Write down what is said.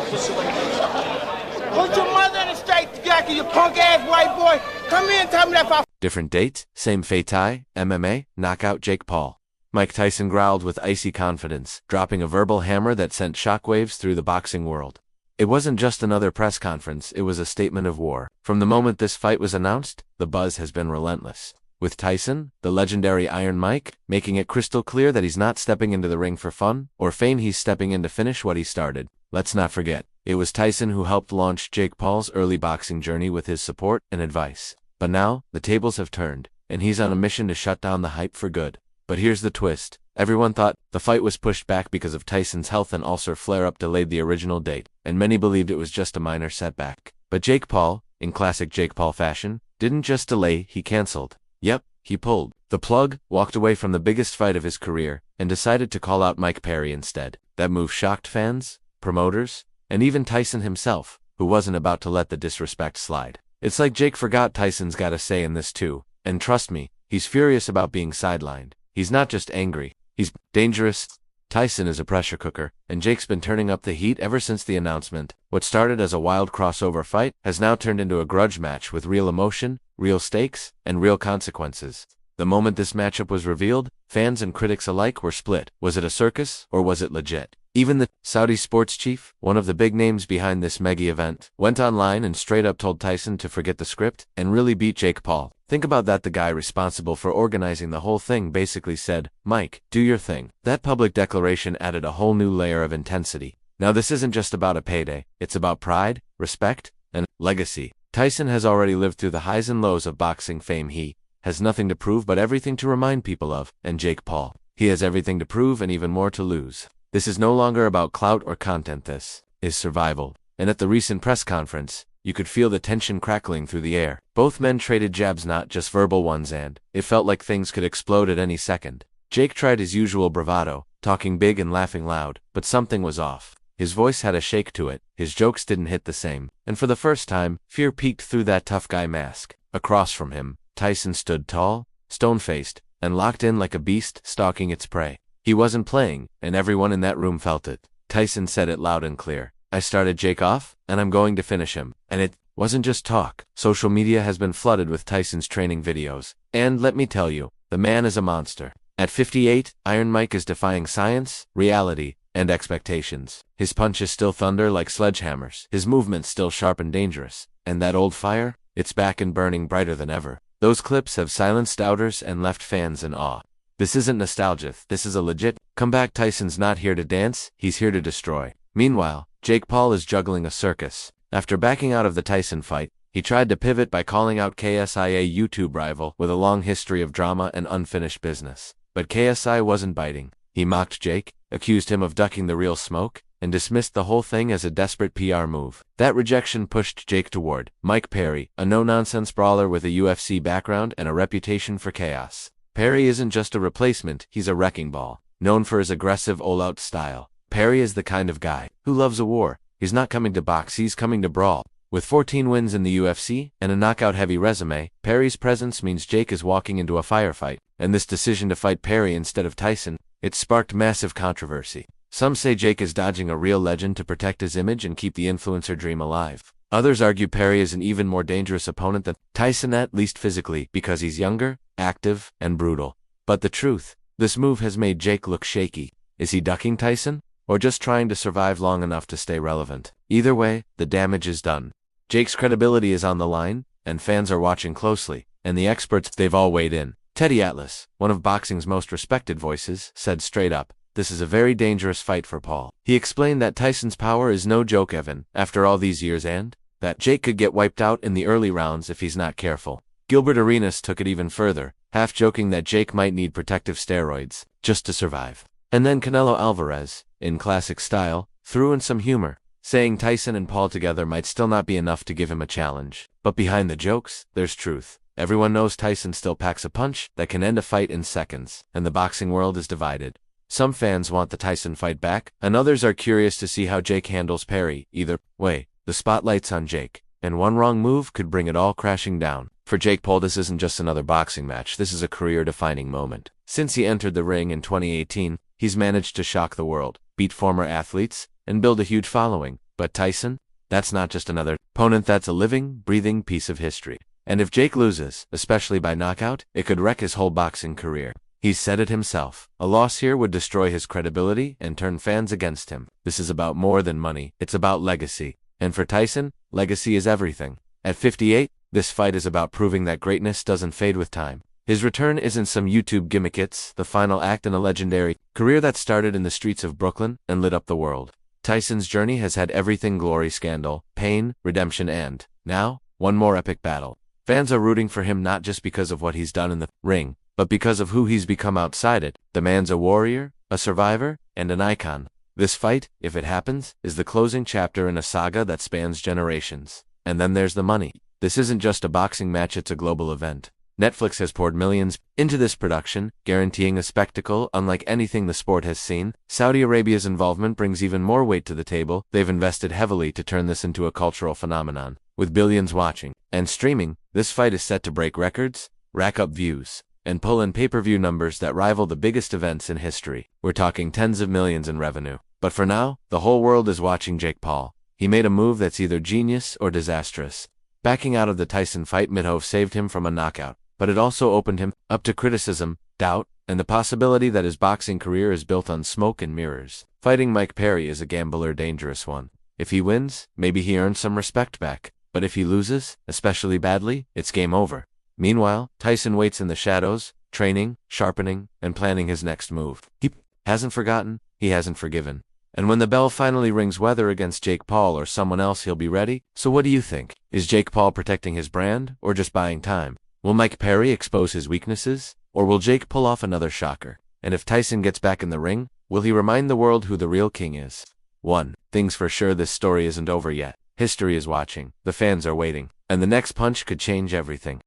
Put your mother in the straight jacket, you punk-ass white boy. Come here and tell me that if I... Different date, same fate tie, MMA, knockout Jake Paul. Mike Tyson growled with icy confidence, dropping a verbal hammer that sent shockwaves through the boxing world. It wasn't just another press conference, it was a statement of war. From the moment this fight was announced, the buzz has been relentless. With Tyson, the legendary Iron Mike, making it crystal clear that he's not stepping into the ring for fun or fame, he's stepping in to finish what he started. Let's not forget, it was Tyson who helped launch Jake Paul's early boxing journey with his support and advice. But now, the tables have turned, and he's on a mission to shut down the hype for good. But here's the twist. Everyone thought the fight was pushed back because of Tyson's health and ulcer flare-up delayed the original date, and many believed it was just a minor setback. But Jake Paul, in classic Jake Paul fashion, didn't just delay, he canceled. Yep, he pulled the plug, walked away from the biggest fight of his career, and decided to call out Mike Perry instead. That move shocked fans, promoters, and even Tyson himself, who wasn't about to let the disrespect slide. It's like Jake forgot Tyson's got a say in this too, and trust me, he's furious about being sidelined. He's not just angry, he's dangerous. Tyson is a pressure cooker, and Jake's been turning up the heat ever since the announcement. What started as a wild crossover fight has now turned into a grudge match with real emotion, real stakes, and real consequences. The moment this matchup was revealed, fans and critics alike were split. Was it a circus, or was it legit? Even the Saudi sports chief, one of the big names behind this mega event, went online and straight up told Tyson to forget the script and really beat Jake Paul. Think about that, the guy responsible for organizing the whole thing basically said, "Mike, do your thing." That public declaration added a whole new layer of intensity. Now this isn't just about a payday, it's about pride, respect, and legacy. Tyson has already lived through the highs and lows of boxing fame. He has nothing to prove but everything to remind people of, and Jake Paul, he has everything to prove and even more to lose. This is no longer about clout or content, this is survival. And at the recent press conference, you could feel the tension crackling through the air. Both men traded jabs, not just verbal ones, and it felt like things could explode at any second. Jake tried his usual bravado, talking big and laughing loud, but something was off. His voice had a shake to it, his jokes didn't hit the same, and for the first time, fear peeked through that tough guy mask. Across from him, Tyson stood tall, stone-faced, and locked in like a beast stalking its prey. He wasn't playing, and everyone in that room felt it. Tyson said it loud and clear. "I started Jake off, and I'm going to finish him." And it wasn't just talk. Social media has been flooded with Tyson's training videos. And let me tell you, the man is a monster. At 58, Iron Mike is defying science, reality, and expectations. His punches still thunder like sledgehammers. His movements still sharp and dangerous. And that old fire? It's back and burning brighter than ever. Those clips have silenced doubters and left fans in awe. This isn't nostalgia, this is a legit comeback. Tyson's not here to dance, he's here to destroy. Meanwhile, Jake Paul is juggling a circus. After backing out of the Tyson fight, he tried to pivot by calling out KSI, a YouTube rival with a long history of drama and unfinished business. But KSI wasn't biting. He mocked Jake, accused him of ducking the real smoke, and dismissed the whole thing as a desperate PR move. That rejection pushed Jake toward Mike Perry, a no-nonsense brawler with a UFC background and a reputation for chaos. Perry isn't just a replacement, he's a wrecking ball. Known for his aggressive all-out style, Perry is the kind of guy who loves a war. He's not coming to box, he's coming to brawl. With 14 wins in the UFC and a knockout-heavy resume, Perry's presence means Jake is walking into a firefight. And this decision to fight Perry instead of Tyson, it sparked massive controversy. Some say Jake is dodging a real legend to protect his image and keep the influencer dream alive. Others argue Perry is an even more dangerous opponent than Tyson, at least physically, because he's younger, active, and brutal. But the truth, this move has made Jake look shaky. Is he ducking Tyson, or just trying to survive long enough to stay relevant? Either way, the damage is done. Jake's credibility is on the line, and fans are watching closely, and the experts, they've all weighed in. Teddy Atlas, one of boxing's most respected voices, said straight up, "This is a very dangerous fight for Paul." He explained that Tyson's power is no joke, Evan, after all these years, and that Jake could get wiped out in the early rounds if he's not careful. Gilbert Arenas took it even further, half joking that Jake might need protective steroids just to survive. And then Canelo Alvarez, in classic style, threw in some humor, saying Tyson and Paul together might still not be enough to give him a challenge. But behind the jokes, there's truth. Everyone knows Tyson still packs a punch that can end a fight in seconds, and the boxing world is divided. Some fans want the Tyson fight back, and others are curious to see how Jake handles Perry. Either way, the spotlight's on Jake, and one wrong move could bring it all crashing down. For Jake Paul, this isn't just another boxing match, this is a career-defining moment. Since he entered the ring in 2018, he's managed to shock the world, beat former athletes, and build a huge following. But Tyson? That's not just another opponent, that's a living, breathing piece of history. And if Jake loses, especially by knockout, it could wreck his whole boxing career. He's said it himself. A loss here would destroy his credibility and turn fans against him. This is about more than money. It's about legacy. And for Tyson, legacy is everything. At 58, this fight is about proving that greatness doesn't fade with time. His return isn't some YouTube gimmick, it's the final act in a legendary career that started in the streets of Brooklyn and lit up the world. Tyson's journey has had everything: glory, scandal, pain, redemption, and, now, one more epic battle. Fans are rooting for him not just because of what he's done in the ring, but because of who he's become outside it. The man's a warrior, a survivor, and an icon. This fight, if it happens, is the closing chapter in a saga that spans generations. And then there's the money. This isn't just a boxing match, it's a global event. Netflix has poured millions into this production, guaranteeing a spectacle unlike anything the sport has seen. Saudi Arabia's involvement brings even more weight to the table. They've invested heavily to turn this into a cultural phenomenon. With billions watching and streaming, this fight is set to break records, rack up views, and pull in pay-per-view numbers that rival the biggest events in history. We're talking tens of millions in revenue. But for now, the whole world is watching Jake Paul. He made a move that's either genius or disastrous. Backing out of the Tyson fight midhove saved him from a knockout, but it also opened him up to criticism, doubt, and the possibility that his boxing career is built on smoke and mirrors. Fighting Mike Perry is a gambler, dangerous one. If he wins, maybe he earns some respect back. But if he loses, especially badly, it's game over. Meanwhile, Tyson waits in the shadows, training, sharpening, and planning his next move. He hasn't forgotten, he hasn't forgiven. And when the bell finally rings, whether against Jake Paul or someone else, he'll be ready. So what do you think? Is Jake Paul protecting his brand, or just buying time? Will Mike Perry expose his weaknesses, or will Jake pull off another shocker? And if Tyson gets back in the ring, will he remind the world who the real king is? One thing's for sure, this story isn't over yet. History is watching, the fans are waiting, and the next punch could change everything.